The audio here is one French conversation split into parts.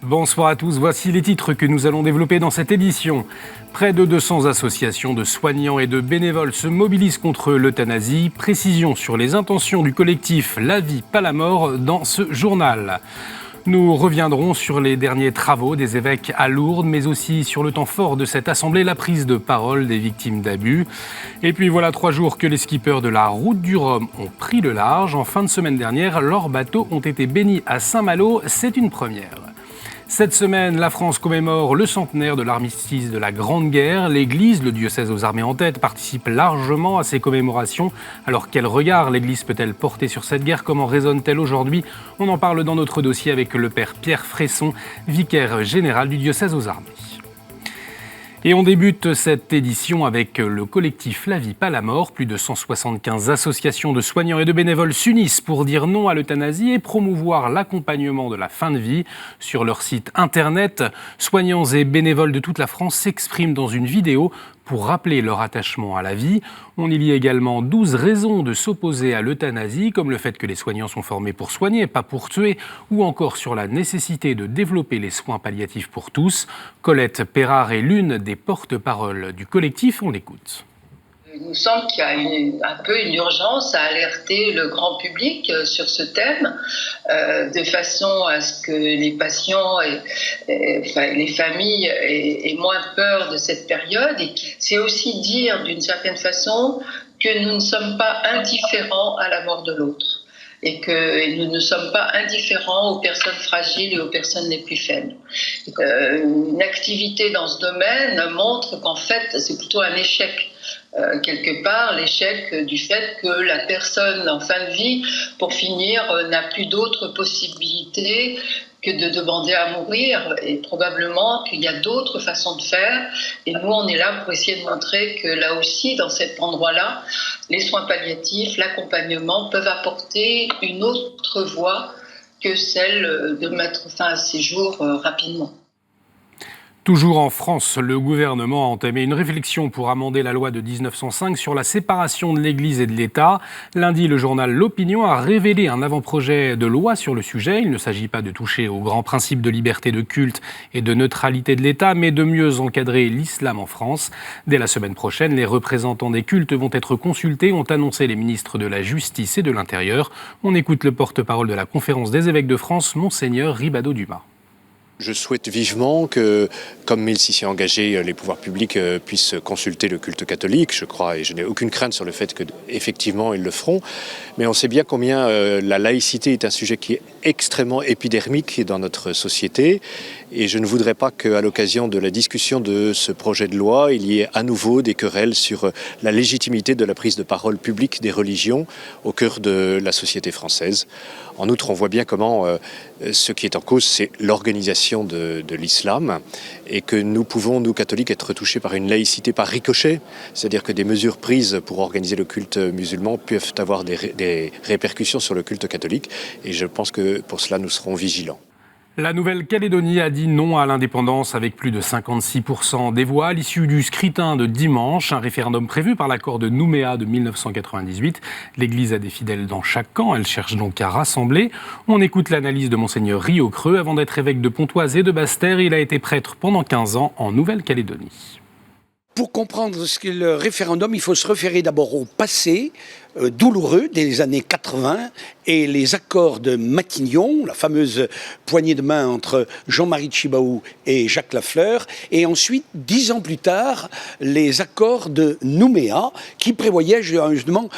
Bonsoir à tous, voici les titres que nous allons développer dans cette édition. Près de 200 associations de soignants et de bénévoles se mobilisent contre l'euthanasie. Précision sur les intentions du collectif La vie, pas la mort dans ce journal. Nous reviendrons sur les derniers travaux des évêques à Lourdes, mais aussi sur le temps fort de cette assemblée, la prise de parole des victimes d'abus. Et puis voilà 3 jours que les skippers de la Route du Rhum ont pris le large. En fin de semaine dernière, leurs bateaux ont été bénis à Saint-Malo. C'est une première. Cette semaine, la France commémore le centenaire de l'armistice de la Grande Guerre. L'Église, le diocèse aux armées en tête, participe largement à ces commémorations. Alors quel regard l'Église peut-elle porter sur cette guerre? Comment résonne-t-elle aujourd'hui? On en parle dans notre dossier avec le père Pierre Fresson, vicaire général du diocèse aux armées. Et on débute cette édition avec le collectif La vie, pas la mort. Plus de 175 associations de soignants et de bénévoles s'unissent pour dire non à l'euthanasie et promouvoir l'accompagnement de la fin de vie. Sur leur site internet, soignants et bénévoles de toute la France s'expriment dans une vidéo pour rappeler leur attachement à la vie. On y lit également 12 raisons de s'opposer à l'euthanasie, comme le fait que les soignants sont formés pour soigner, pas pour tuer, ou encore sur la nécessité de développer les soins palliatifs pour tous. Colette Perrard est l'une des porte-paroles du collectif, on l'écoute. Il nous semble qu'il y a un peu une urgence à alerter le grand public sur ce thème, de façon à ce que les patients et les familles aient moins peur de cette période. Et c'est aussi dire d'une certaine façon que nous ne sommes pas indifférents à la mort de l'autre. Et que nous ne sommes pas indifférents aux personnes fragiles et aux personnes les plus faibles. Une activité dans ce domaine montre qu'en fait, c'est plutôt un échec. Quelque part, l'échec du fait que la personne en fin de vie, pour finir, n'a plus d'autre possibilité que de demander à mourir, et probablement qu'il y a d'autres façons de faire. Et nous, on est là pour essayer de montrer que là aussi, dans cet endroit-là, les soins palliatifs, l'accompagnement peuvent apporter une autre voie que celle de mettre fin à ces jours rapidement. Toujours en France, le gouvernement a entamé une réflexion pour amender la loi de 1905 sur la séparation de l'Église et de l'État. Lundi, le journal L'Opinion a révélé un avant-projet de loi sur le sujet. Il ne s'agit pas de toucher aux grands principes de liberté de culte et de neutralité de l'État, mais de mieux encadrer l'islam en France. Dès la semaine prochaine, les représentants des cultes vont être consultés, ont annoncé les ministres de la Justice et de l'Intérieur. On écoute le porte-parole de la Conférence des évêques de France, Monseigneur Ribado-Dumas. Je souhaite vivement que, comme il s'y est engagé, les pouvoirs publics puissent consulter le culte catholique, je crois, et je n'ai aucune crainte sur le fait qu'effectivement ils le feront. Mais on sait bien combien la laïcité est un sujet qui est extrêmement épidermique dans notre société. Et je ne voudrais pas qu'à l'occasion de la discussion de ce projet de loi, il y ait à nouveau des querelles sur la légitimité de la prise de parole publique des religions au cœur de la société française. En outre, on voit bien comment ce qui est en cause, c'est l'organisation de l'islam et que nous pouvons, nous catholiques, être touchés par une laïcité par ricochet, c'est-à-dire que des mesures prises pour organiser le culte musulman peuvent avoir des répercussions sur le culte catholique et je pense que pour cela, nous serons vigilants. La Nouvelle-Calédonie a dit non à l'indépendance avec plus de 56% des voix à l'issue du scrutin de dimanche, un référendum prévu par l'accord de Nouméa de 1998. L'Église a des fidèles dans chaque camp, elle cherche donc à rassembler. On écoute l'analyse de Monseigneur Rio Creux. Avant d'être évêque de Pontoise et de Basse-Terre, il a été prêtre pendant 15 ans en Nouvelle-Calédonie. Pour comprendre ce qu'est le référendum, il faut se référer d'abord au passé douloureux des années 80 et les accords de Matignon, la fameuse poignée de main entre Jean-Marie Tjibaou et Jacques Lafleur, et ensuite, 10 ans plus tard, les accords de Nouméa qui prévoyaient justement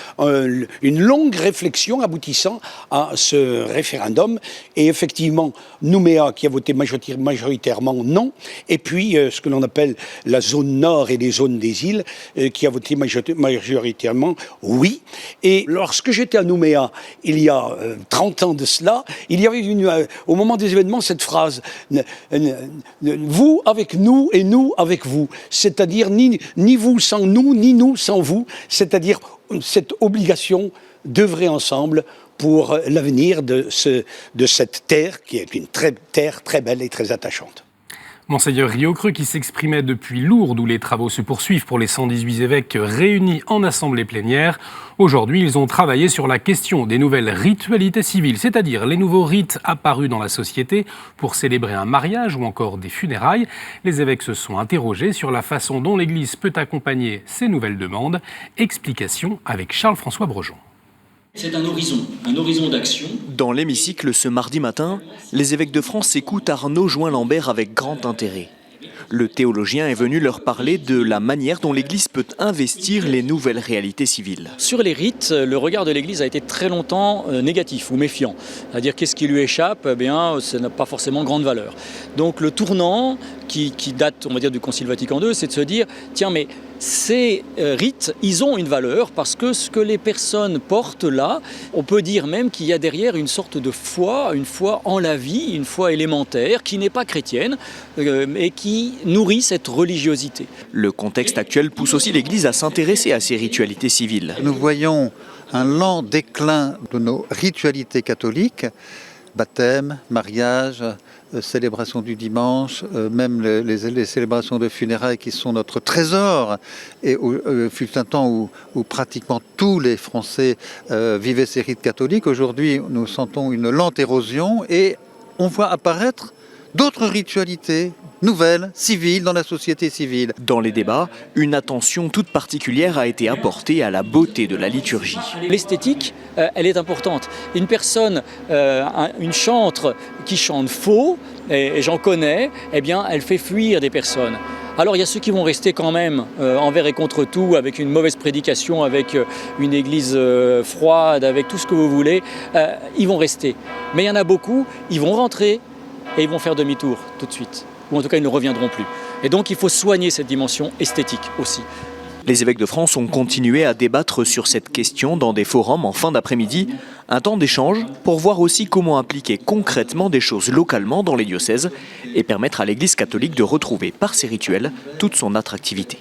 une longue réflexion aboutissant à ce référendum. Et effectivement, Nouméa qui a voté majoritairement non, et puis ce que l'on appelle la zone nord et les zones des îles qui a voté majoritairement oui. Et lorsque j'étais à Nouméa, il y a 30 ans de cela, il y avait au moment des événements cette phrase « vous avec nous et nous avec vous », c'est-à-dire ni vous sans nous, ni nous sans vous, c'est-à-dire cette obligation d'œuvrer ensemble pour l'avenir de cette terre qui est une terre très belle et très attachante. Monseigneur Riocreux qui s'exprimait depuis Lourdes où les travaux se poursuivent pour les 118 évêques réunis en assemblée plénière. Aujourd'hui, ils ont travaillé sur la question des nouvelles ritualités civiles, c'est-à-dire les nouveaux rites apparus dans la société pour célébrer un mariage ou encore des funérailles. Les évêques se sont interrogés sur la façon dont l'Église peut accompagner ces nouvelles demandes. Explication avec Charles-François Brejon. C'est un horizon d'action. Dans l'hémicycle ce mardi matin, les évêques de France écoutent Arnaud Join-Lambert avec grand intérêt. Le théologien est venu leur parler de la manière dont l'Église peut investir les nouvelles réalités civiles. Sur les rites, le regard de l'Église a été très longtemps négatif ou méfiant. C'est-à-dire qu'est-ce qui lui échappe, eh bien, ça n'a pas forcément grande valeur. Donc le tournant qui date, on va dire, du Concile Vatican II, c'est de se dire, tiens, mais ces rites, ils ont une valeur parce que ce que les personnes portent là, on peut dire même qu'il y a derrière une sorte de foi, une foi en la vie, une foi élémentaire qui n'est pas chrétienne et qui nourrit cette religiosité. Le contexte actuel pousse aussi l'Église à s'intéresser à ces ritualités civiles. Nous voyons un lent déclin de nos ritualités catholiques, baptême, mariage, célébration du dimanche, même les célébrations de funérailles qui sont notre trésor. Et fut un temps où pratiquement tous les Français vivaient ces rites catholiques. Aujourd'hui, nous sentons une lente érosion et on voit apparaître d'autres ritualités nouvelles, civiles, dans la société civile. Dans les débats, une attention toute particulière a été apportée à la beauté de la liturgie. L'esthétique, elle est importante. Une personne, une chantre qui chante faux, et j'en connais, eh bien, elle fait fuir des personnes. Alors il y a ceux qui vont rester quand même envers et contre tout, avec une mauvaise prédication, avec une église froide, avec tout ce que vous voulez. Ils vont rester. Mais il y en a beaucoup, ils vont rentrer et ils vont faire demi-tour tout de suite. Ou en tout cas, ils ne reviendront plus. Et donc, il faut soigner cette dimension esthétique aussi. Les évêques de France ont continué à débattre sur cette question dans des forums en fin d'après-midi. Un temps d'échange pour voir aussi comment appliquer concrètement des choses localement dans les diocèses et permettre à l'Église catholique de retrouver par ses rituels toute son attractivité.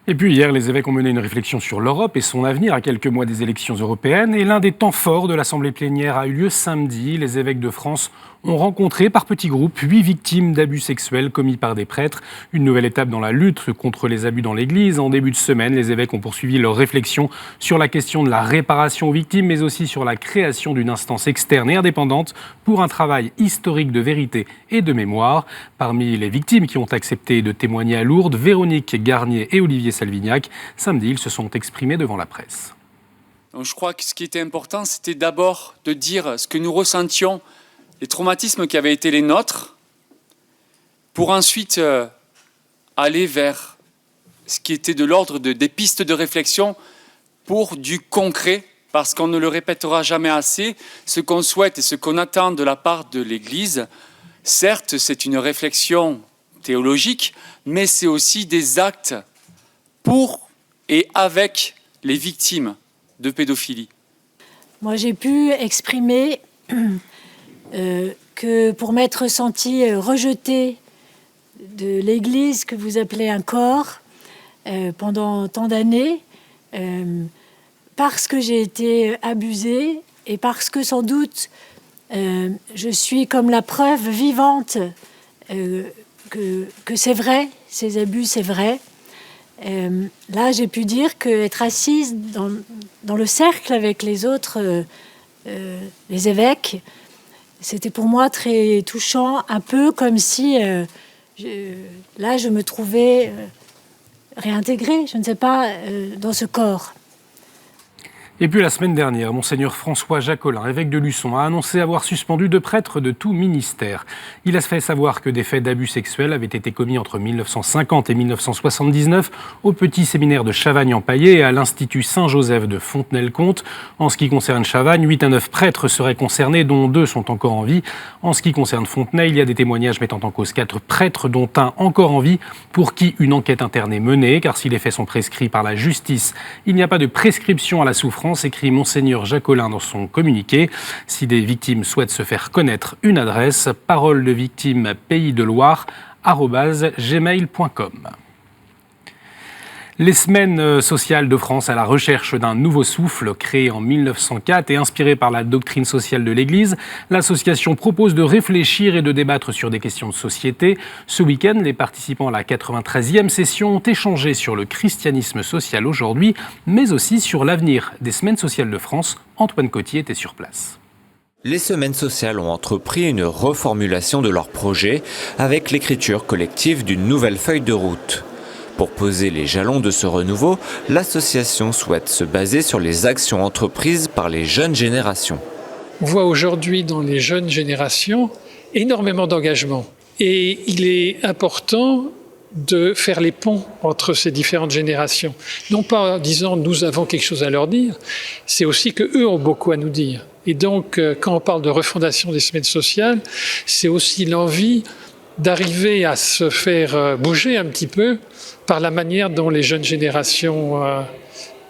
Et puis hier, les évêques ont mené une réflexion sur l'Europe et son avenir à quelques mois des élections européennes. Et l'un des temps forts de l'Assemblée plénière a eu lieu samedi. Les évêques de France ont rencontré par petits groupes 8 victimes d'abus sexuels commis par des prêtres. Une nouvelle étape dans la lutte contre les abus dans l'Église. En début de semaine, les évêques ont poursuivi leur réflexion sur la question de la réparation aux victimes, mais aussi sur la création d'une instance externe et indépendante pour un travail historique de vérité et de mémoire. Parmi les victimes qui ont accepté de témoigner à Lourdes, Véronique Garnier et Olivier Salvignac. Samedi, ils se sont exprimés devant la presse. Donc je crois que ce qui était important, c'était d'abord de dire ce que nous ressentions, les traumatismes qui avaient été les nôtres, pour ensuite aller vers ce qui était de l'ordre des pistes de réflexion pour du concret, parce qu'on ne le répétera jamais assez, ce qu'on souhaite et ce qu'on attend de la part de l'Église. Certes, c'est une réflexion théologique, mais c'est aussi des actes pour et avec les victimes de pédophilie. Moi, j'ai pu exprimer que pour m'être sentie rejetée de l'Église que vous appelez un corps pendant tant d'années, parce que j'ai été abusée et parce que sans doute je suis comme la preuve vivante que c'est vrai, ces abus, c'est vrai. Là, j'ai pu dire qu'être assise dans le cercle avec les autres, les évêques, c'était pour moi très touchant, un peu comme si je me trouvais réintégrée, je ne sais pas, dans ce corps. Et puis la semaine dernière, Monseigneur François Jacolin, évêque de Luçon, a annoncé avoir suspendu 2 prêtres de tout ministère. Il a fait savoir que des faits d'abus sexuels avaient été commis entre 1950 et 1979 au petit séminaire de Chavagne-en-Paillé et à l'Institut Saint-Joseph de Fontenay-le-Comte. En ce qui concerne Chavagne, 8 à 9 prêtres seraient concernés, dont 2 sont encore en vie. En ce qui concerne Fontenay, il y a des témoignages mettant en cause 4 prêtres, dont un encore en vie, pour qui une enquête interne est menée, car si les faits sont prescrits par la justice, il n'y a pas de prescription à la souffrance, écrit Monseigneur Jacolin dans son communiqué. Si des victimes souhaitent se faire connaître, une adresse, parole de victime pays de Loire @gmail.com. Les semaines sociales de France à la recherche d'un nouveau souffle, créé en 1904 et inspiré par la doctrine sociale de l'Église, l'association propose de réfléchir et de débattre sur des questions de société. Ce week-end, les participants à la 93e session ont échangé sur le christianisme social aujourd'hui, mais aussi sur l'avenir des semaines sociales de France. Antoine Cottier était sur place. Les semaines sociales ont entrepris une reformulation de leur projet avec l'écriture collective d'une nouvelle feuille de route. Pour poser les jalons de ce renouveau, l'association souhaite se baser sur les actions entreprises par les jeunes générations. On voit aujourd'hui dans les jeunes générations énormément d'engagement. Et il est important de faire les ponts entre ces différentes générations. Non pas en disant « nous avons quelque chose à leur dire », c'est aussi qu'eux ont beaucoup à nous dire. Et donc, quand on parle de refondation des semaines sociales, c'est aussi l'envie d'arriver à se faire bouger un petit peu par la manière dont les jeunes générations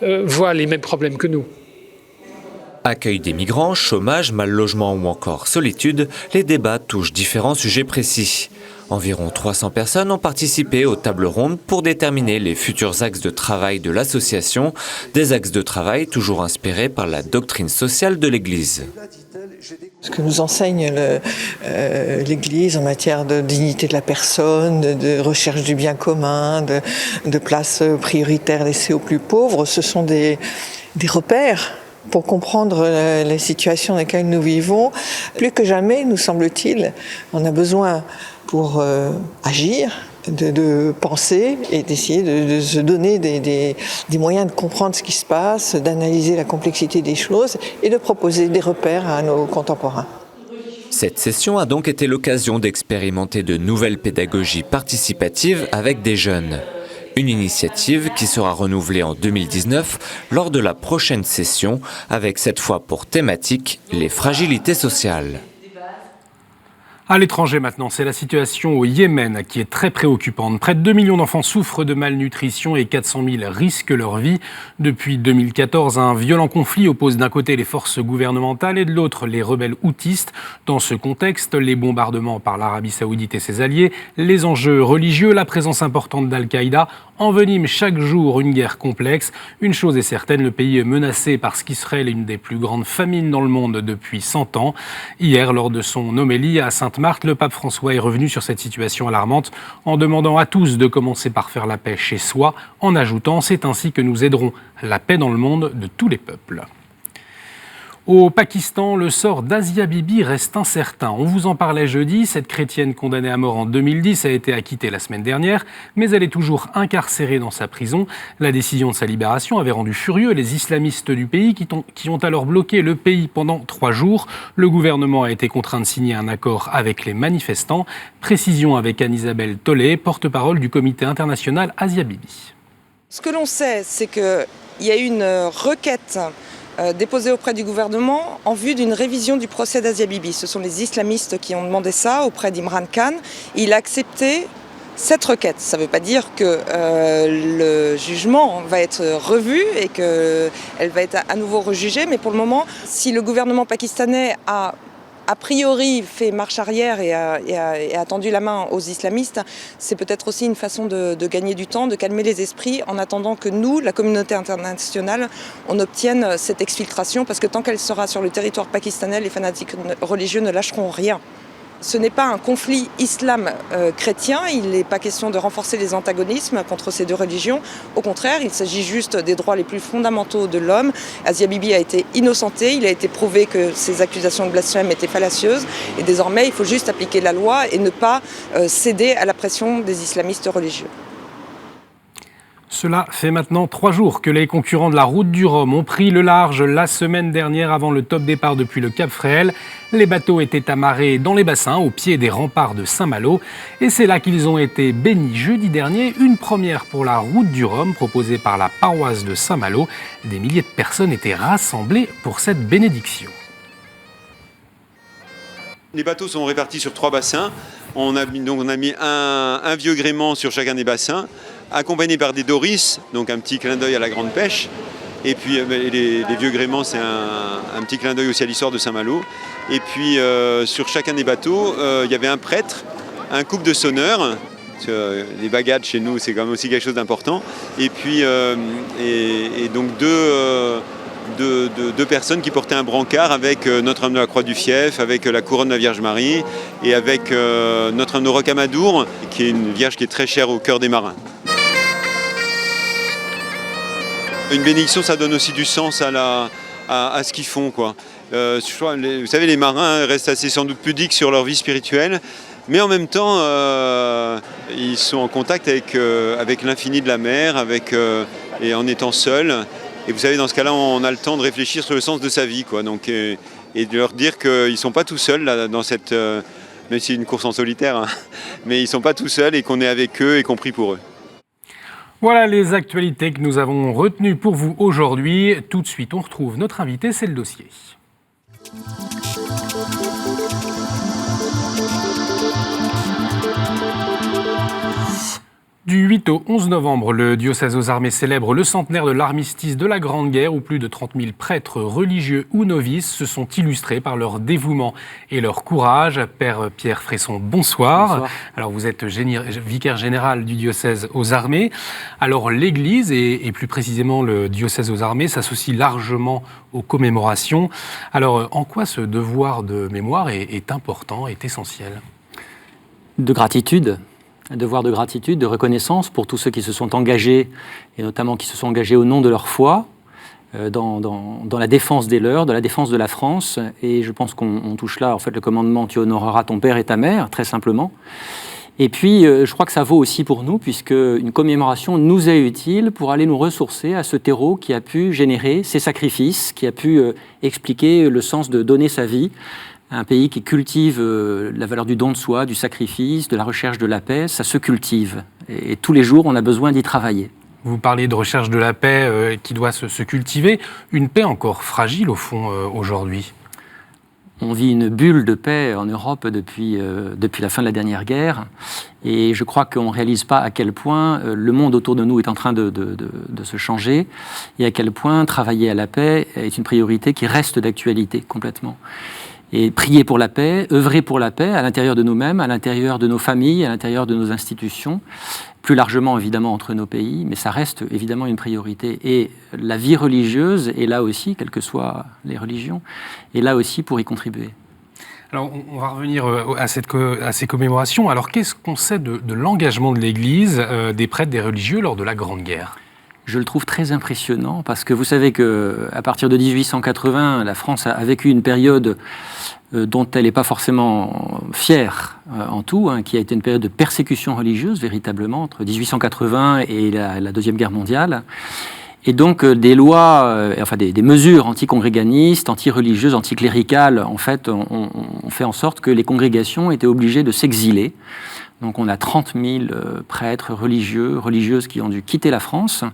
voient les mêmes problèmes que nous. Accueil des migrants, chômage, mal logement ou encore solitude, les débats touchent différents sujets précis. Environ 300 personnes ont participé aux tables rondes pour déterminer les futurs axes de travail de l'association, des axes de travail toujours inspirés par la doctrine sociale de l'Église. Ce que nous enseigne l'Église en matière de dignité de la personne, de recherche du bien commun, de place prioritaire laissée aux plus pauvres, ce sont des repères pour comprendre les situations dans lesquelles nous vivons. Plus que jamais, nous semble-t-il, on a besoin pour agir, de penser et d'essayer de se donner des moyens de comprendre ce qui se passe, d'analyser la complexité des choses et de proposer des repères à nos contemporains. Cette session a donc été l'occasion d'expérimenter de nouvelles pédagogies participatives avec des jeunes. Une initiative qui sera renouvelée en 2019 lors de la prochaine session, avec cette fois pour thématique les fragilités sociales. À l'étranger maintenant, c'est la situation au Yémen qui est très préoccupante. Près de 2 millions d'enfants souffrent de malnutrition et 400 000 risquent leur vie. Depuis 2014, un violent conflit oppose d'un côté les forces gouvernementales et de l'autre les rebelles houthis. Dans ce contexte, les bombardements par l'Arabie saoudite et ses alliés, les enjeux religieux, la présence importante d'Al-Qaïda enveniment chaque jour une guerre complexe. Une chose est certaine, le pays est menacé par ce qui serait l'une des plus grandes famines dans le monde depuis 100 ans. Hier, lors de son homélie à Sainte-Marthe, le pape François est revenu sur cette situation alarmante en demandant à tous de commencer par faire la paix chez soi, en ajoutant « c'est ainsi que nous aiderons la paix dans le monde de tous les peuples ». Au Pakistan, le sort d'Asia Bibi reste incertain. On vous en parlait jeudi, cette chrétienne condamnée à mort en 2010 a été acquittée la semaine dernière, mais elle est toujours incarcérée dans sa prison. La décision de sa libération avait rendu furieux les islamistes du pays qui ont alors bloqué le pays pendant 3 jours. Le gouvernement a été contraint de signer un accord avec les manifestants. Précision avec Anne-Isabelle Tollet, porte-parole du comité international Asia Bibi. Ce que l'on sait, c'est qu'il y a eu une requête déposé auprès du gouvernement en vue d'une révision du procès d'Asia Bibi. Ce sont les islamistes qui ont demandé ça auprès d'Imran Khan. Il a accepté cette requête. Ça ne veut pas dire que le jugement va être revu et qu'elle va être à nouveau rejugée, mais pour le moment, si le gouvernement pakistanais a priori fait marche arrière et a tendu la main aux islamistes, c'est peut-être aussi une façon de gagner du temps, de calmer les esprits en attendant que nous, la communauté internationale, on obtienne cette exfiltration parce que tant qu'elle sera sur le territoire pakistanais, les fanatiques religieux ne lâcheront rien. Ce n'est pas un conflit islam-chrétien, il n'est pas question de renforcer les antagonismes contre ces deux religions. Au contraire, il s'agit juste des droits les plus fondamentaux de l'homme. Asia Bibi a été innocenté, il a été prouvé que ses accusations de blasphème étaient fallacieuses. Et désormais, il faut juste appliquer la loi et ne pas céder à la pression des islamistes religieux. Cela fait maintenant 3 jours que les concurrents de la route du Rhum ont pris le large la semaine dernière avant le top départ depuis le Cap Fréhel. Les bateaux étaient amarrés dans les bassins au pied des remparts de Saint-Malo. Et c'est là qu'ils ont été bénis jeudi dernier. Une première pour la route du Rhum proposée par la paroisse de Saint-Malo. Des milliers de personnes étaient rassemblées pour cette bénédiction. Les bateaux sont répartis sur 3 bassins. On a mis un vieux gréement sur chacun des bassins, accompagné par des doris, donc un petit clin d'œil à la grande pêche. Et puis les vieux gréments, c'est un petit clin d'œil aussi à l'histoire de Saint-Malo. Et puis sur chacun des bateaux, il y avait un prêtre, un couple de sonneurs Les bagades chez nous, c'est quand même aussi quelque chose d'important. Et puis, et donc deux personnes qui portaient un brancard avec Notre-Dame de la Croix du Fief, avec la couronne de la Vierge Marie et avec Notre-Dame de Rocamadour, qui est une vierge qui est très chère au cœur des marins. Une bénédiction, ça donne aussi du sens à ce qu'ils font, quoi. Vous savez, les marins restent assez sans doute pudiques sur leur vie spirituelle, mais en même temps, ils sont en contact avec l'infini de la mer, et en étant seuls. Et vous savez, dans ce cas-là, on a le temps de réfléchir sur le sens de sa vie, quoi. Donc, et de leur dire qu'ils ne sont pas tout seuls là, dans cette... même si c'est une course en solitaire, hein, mais ils ne sont pas tout seuls et qu'on est avec eux et qu'on prie pour eux. Voilà les actualités que nous avons retenues pour vous aujourd'hui. Tout de suite, on retrouve notre invité, c'est le dossier. Du 8 au 11 novembre, le diocèse aux armées célèbre le centenaire de l'armistice de la Grande Guerre où plus de 30 000 prêtres religieux ou novices se sont illustrés par leur dévouement et leur courage. Père Pierre Fresson, bonsoir. Bonsoir. Alors vous êtes vicaire général du diocèse aux armées. Alors l'Église et plus précisément le diocèse aux armées s'associe largement aux commémorations. Alors en quoi ce devoir de mémoire est important, est essentiel ? De gratitude. Un devoir de gratitude, de reconnaissance pour tous ceux qui se sont engagés, et notamment qui se sont engagés au nom de leur foi, dans la défense des leurs, de la défense de la France. Et je pense qu'on touche là, en fait, le commandement « Tu honoreras ton père et ta mère », très simplement. Et puis, je crois que ça vaut aussi pour nous, puisque une commémoration nous est utile pour aller nous ressourcer à ce terreau qui a pu générer ces sacrifices, qui a pu expliquer le sens de donner sa vie. Un pays qui cultive la valeur du don de soi, du sacrifice, de la recherche de la paix, ça se cultive. Et tous les jours, on a besoin d'y travailler. Vous parlez de recherche de la paix qui doit se cultiver. Une paix encore fragile, au fond, aujourd'hui. On vit une bulle de paix en Europe depuis la fin de la dernière guerre. Et je crois qu'on ne réalise pas à quel point le monde autour de nous est en train de se changer et à quel point travailler à la paix est une priorité qui reste d'actualité complètement. Et prier pour la paix, œuvrer pour la paix à l'intérieur de nous-mêmes, à l'intérieur de nos familles, à l'intérieur de nos institutions, plus largement évidemment entre nos pays, mais ça reste évidemment une priorité. Et la vie religieuse est là aussi, quelles que soient les religions, est là aussi pour y contribuer. Alors, on va revenir à ces commémorations. Alors, qu'est-ce qu'on sait de l'engagement de l'Église, des prêtres, des religieux lors de la Grande Guerre ? Je le trouve très impressionnant parce que vous savez qu'à partir de 1880, la France a vécu une période dont elle n'est pas forcément fière en tout, qui a été une période de persécution religieuse véritablement entre 1880 et la Deuxième Guerre mondiale. Et donc des lois, des mesures anticongréganistes, antireligieuses, anticléricales, en fait, ont fait en sorte que les congrégations étaient obligées de s'exiler. Donc on a 30 000 prêtres religieux, religieuses qui ont dû quitter la France.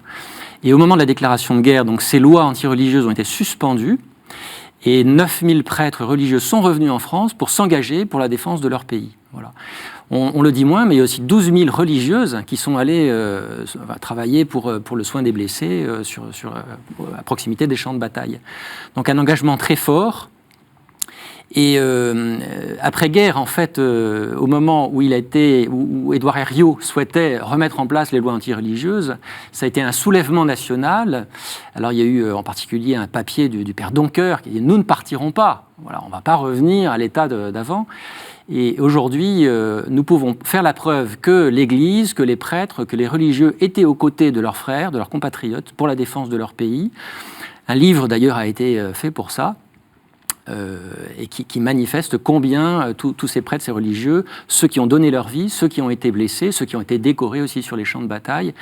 Et au moment de la déclaration de guerre, donc ces lois antireligieuses ont été suspendues. Et 9 000 prêtres religieux sont revenus en France pour s'engager pour la défense de leur pays. Voilà. On le dit moins, mais il y a aussi 12 000 religieuses qui sont allées travailler pour le soin des blessés à proximité des champs de bataille. Donc un engagement très fort. Et après-guerre, en fait, au moment où Édouard Herriot souhaitait remettre en place les lois antireligieuses, ça a été un soulèvement national. Alors il y a eu en particulier un papier du père Doncker qui dit « Nous ne partirons pas, voilà, on ne va pas revenir à l'état d'avant ». Et aujourd'hui, nous pouvons faire la preuve que l'Église, que les prêtres, que les religieux étaient aux côtés de leurs frères, de leurs compatriotes, pour la défense de leur pays. Un livre d'ailleurs a été fait pour ça. Et qui manifeste combien tous ces prêtres, ces religieux, ceux qui ont donné leur vie, ceux qui ont été blessés, ceux qui ont été décorés aussi sur les champs de bataille,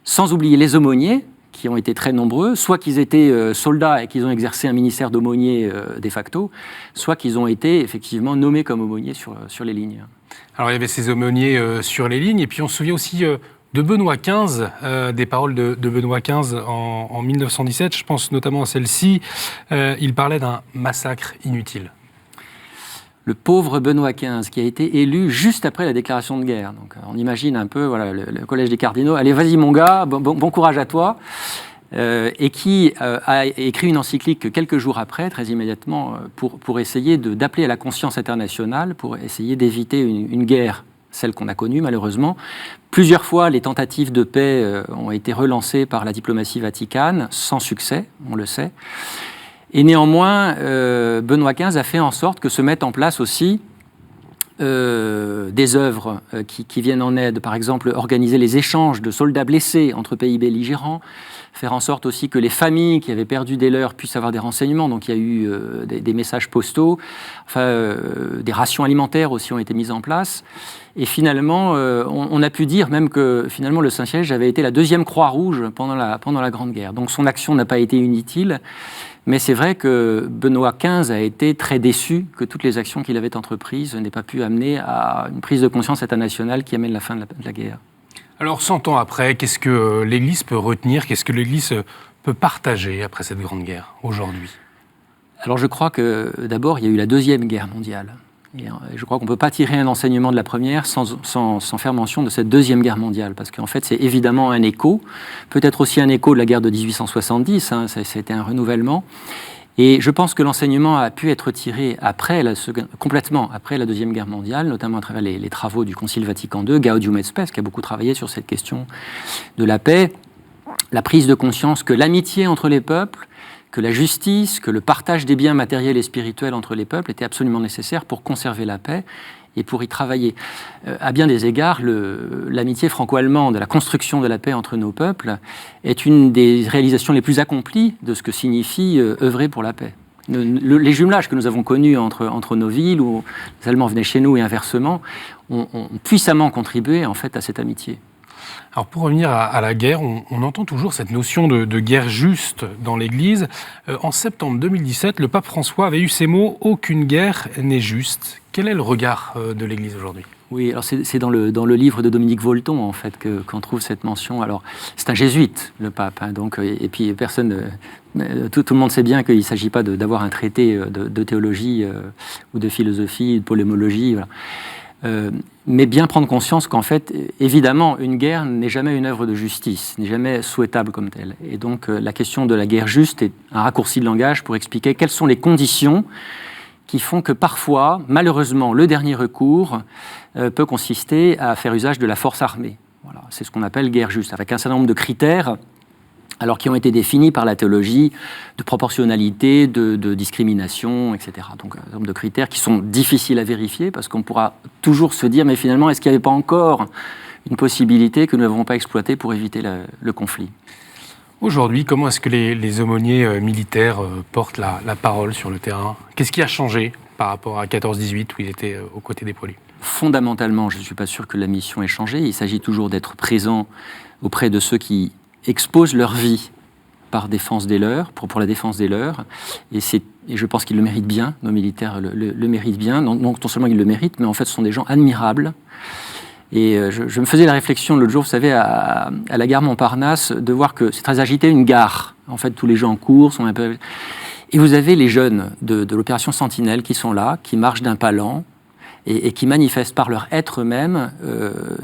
sans oublier les aumôniers, qui ont été très nombreux, soit qu'ils étaient soldats et qu'ils ont exercé un ministère d'aumônier de facto, soit qu'ils ont été effectivement nommés comme aumôniers sur les lignes. Alors il y avait ces aumôniers sur les lignes, et puis on se souvient aussi de Benoît XV, des paroles de Benoît XV en 1917, je pense notamment à celle-ci. Il parlait d'un massacre inutile. Le pauvre Benoît XV, qui a été élu juste après la déclaration de guerre. Donc, on imagine un peu le collège des cardinaux. Allez, vas-y mon gars, bon courage à toi. Et qui a écrit une encyclique quelques jours après, très immédiatement, pour essayer d'appeler à la conscience internationale, pour essayer d'éviter une guerre celle qu'on a connue malheureusement. Plusieurs fois, les tentatives de paix ont été relancées par la diplomatie vaticane, sans succès, on le sait. Et néanmoins, Benoît XV a fait en sorte que se mettent en place aussi des œuvres qui viennent en aide, par exemple organiser les échanges de soldats blessés entre pays belligérants, faire en sorte aussi que les familles qui avaient perdu des leurs puissent avoir des renseignements. Donc il y a eu des messages postaux, des rations alimentaires aussi ont été mises en place. Et finalement, on a pu dire même que finalement le Saint-Siège avait été la deuxième Croix-Rouge pendant la Grande Guerre. Donc son action n'a pas été inutile. Mais c'est vrai que Benoît XV a été très déçu que toutes les actions qu'il avait entreprises n'aient pas pu amener à une prise de conscience internationale qui amène la fin de la guerre. Alors 100 ans après, qu'est-ce que l'Église peut retenir? Qu'est-ce que l'Église peut partager après cette Grande Guerre, aujourd'hui? Alors je crois que d'abord, il y a eu la Deuxième Guerre mondiale. Et je crois qu'on ne peut pas tirer un enseignement de la première sans faire mention de cette Deuxième Guerre mondiale, parce qu'en fait, c'est évidemment un écho, peut-être aussi un écho de la guerre de 1870, ça a été un renouvellement. Et je pense que l'enseignement a pu être tiré complètement après la Deuxième Guerre mondiale, notamment à travers les travaux du Concile Vatican II, Gaudium et Spes, qui a beaucoup travaillé sur cette question de la paix, la prise de conscience que l'amitié entre les peuples, que la justice, que le partage des biens matériels et spirituels entre les peuples était absolument nécessaire pour conserver la paix et pour y travailler. À bien des égards, l'amitié franco-allemande, la construction de la paix entre nos peuples, est une des réalisations les plus accomplies de ce que signifie œuvrer pour la paix. Les jumelages que nous avons connus entre nos villes, où les Allemands venaient chez nous et inversement, ont puissamment contribué en fait à cette amitié. Alors pour revenir à la guerre, on entend toujours cette notion de guerre juste dans l'Église. En septembre 2017, le pape François avait eu ces mots « Aucune guerre n'est juste ». Quel est le regard de l'Église aujourd'hui ? Oui, alors c'est dans le livre de Dominique Volton en fait qu'on trouve cette mention. Alors c'est un jésuite le pape, hein, donc et puis personne, tout le monde sait bien qu'il ne s'agit pas d'avoir un traité de théologie ou de philosophie, de polémologie. Voilà. Mais bien prendre conscience qu'en fait, évidemment, une guerre n'est jamais une œuvre de justice, n'est jamais souhaitable comme telle. Et donc, la question de la guerre juste est un raccourci de langage pour expliquer quelles sont les conditions qui font que parfois, malheureusement, le dernier recours peut consister à faire usage de la force armée. Voilà, c'est ce qu'on appelle guerre juste, avec un certain nombre de critères alors qui ont été définis par la théologie de proportionnalité, de discrimination, etc. Donc un nombre de critères qui sont difficiles à vérifier parce qu'on pourra toujours se dire mais finalement est-ce qu'il n'y avait pas encore une possibilité que nous n'avons pas exploitée pour éviter le conflit? Aujourd'hui, comment est-ce que les aumôniers militaires portent la parole sur le terrain? Qu'est-ce qui a changé par rapport à 14-18 où ils étaient aux côtés des poilus? Fondamentalement, je ne suis pas sûr que la mission ait changé. Il s'agit toujours d'être présent auprès de ceux qui exposent leur vie par défense des leurs, pour la défense des leurs, et je pense qu'ils le méritent bien, nos militaires le méritent bien, non seulement ils le méritent, mais en fait ce sont des gens admirables. Et je me faisais la réflexion l'autre jour, vous savez, à la gare Montparnasse, de voir que c'est très agité, une gare, en fait tous les gens en cours sont un peu... Et vous avez les jeunes de l'opération Sentinelle qui sont là, qui marchent d'un pas lent, et qui manifestent par leur être même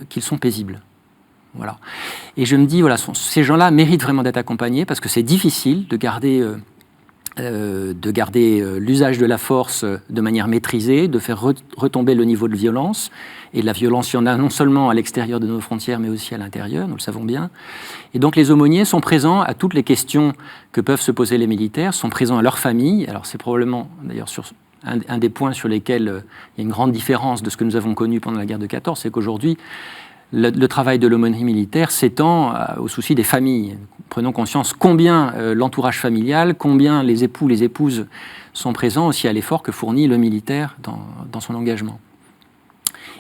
qu'ils sont paisibles. Voilà. Et je me dis, voilà, ces gens-là méritent vraiment d'être accompagnés parce que c'est difficile de garder l'usage de la force de manière maîtrisée, de faire retomber le niveau de violence. Et de la violence, il y en a non seulement à l'extérieur de nos frontières, mais aussi à l'intérieur, nous le savons bien. Et donc les aumôniers sont présents à toutes les questions que peuvent se poser les militaires, sont présents à leur famille. Alors c'est probablement, d'ailleurs, un des points sur lesquels il y a une grande différence de ce que nous avons connu pendant la guerre de 14, c'est qu'aujourd'hui, le travail de l'aumônerie militaire s'étend au souci des familles. Prenons conscience combien l'entourage familial, combien les époux, les épouses sont présents aussi à l'effort que fournit le militaire dans son engagement.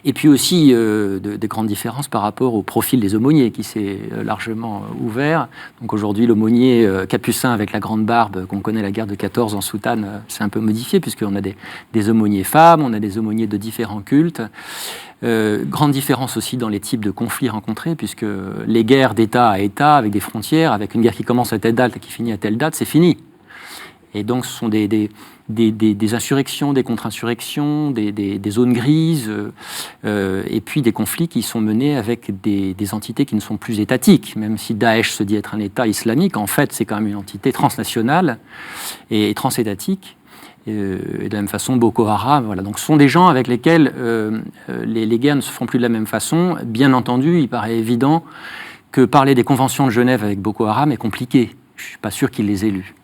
Et puis aussi des grandes différences par rapport au profil des aumôniers qui s'est largement ouvert. Donc aujourd'hui, l'aumônier capucin avec la grande barbe qu'on connaît la guerre de 14 en soutane, c'est un peu modifié puisqu'on a des aumôniers femmes, on a des aumôniers de différents cultes. Grande différence aussi dans les types de conflits rencontrés puisque les guerres d'État à État avec des frontières, avec une guerre qui commence à telle date et qui finit à telle date, c'est fini. Et donc ce sont des insurrections, des contre-insurrections, des zones grises, et puis des conflits qui sont menés avec des entités qui ne sont plus étatiques. Même si Daesh se dit être un État islamique, en fait c'est quand même une entité transnationale et transétatique. Et de la même façon, Boko Haram, voilà. Donc ce sont des gens avec lesquels les guerres ne se font plus de la même façon. Bien entendu, il paraît évident que parler des conventions de Genève avec Boko Haram est compliqué. Je ne suis pas sûr qu'il les ait lues.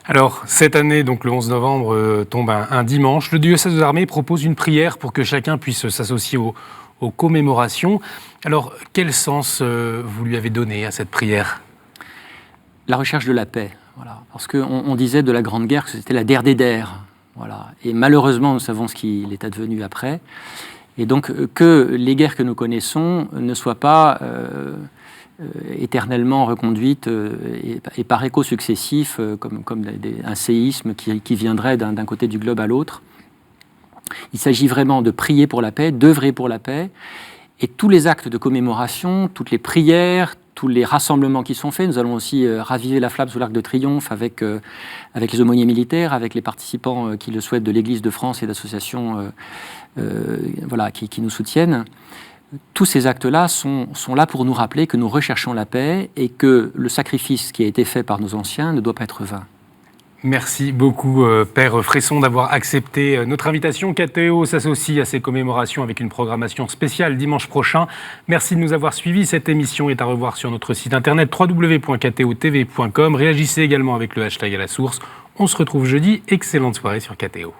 Alors, cette année, donc le 11 novembre, tombe un dimanche. Le diocèse de l'Armée propose une prière pour que chacun puisse s'associer aux commémorations. Alors, quel sens vous lui avez donné à cette prière ? La recherche de la paix. Voilà. Parce qu'on disait de la Grande Guerre que c'était la der des der. Voilà. Et malheureusement, nous savons ce qu'il est advenu après. Et donc, que les guerres que nous connaissons ne soient pas éternellement reconduites et par échos successifs, comme un séisme qui viendrait d'un côté du globe à l'autre. Il s'agit vraiment de prier pour la paix, d'œuvrer pour la paix. Et tous les actes de commémoration, toutes les prières, tous les rassemblements qui sont faits, nous allons aussi raviver la flamme sous l'Arc de Triomphe avec les aumôniers militaires, avec les participants qui le souhaitent de l'Église de France et d'associations qui nous soutiennent. Tous ces actes-là sont là pour nous rappeler que nous recherchons la paix et que le sacrifice qui a été fait par nos anciens ne doit pas être vain. Merci beaucoup, Père Fresson, d'avoir accepté notre invitation. KTO s'associe à ces commémorations avec une programmation spéciale dimanche prochain. Merci de nous avoir suivis. Cette émission est à revoir sur notre site internet www.ktotv.com. Réagissez également avec le hashtag à la source. On se retrouve jeudi. Excellente soirée sur KTO.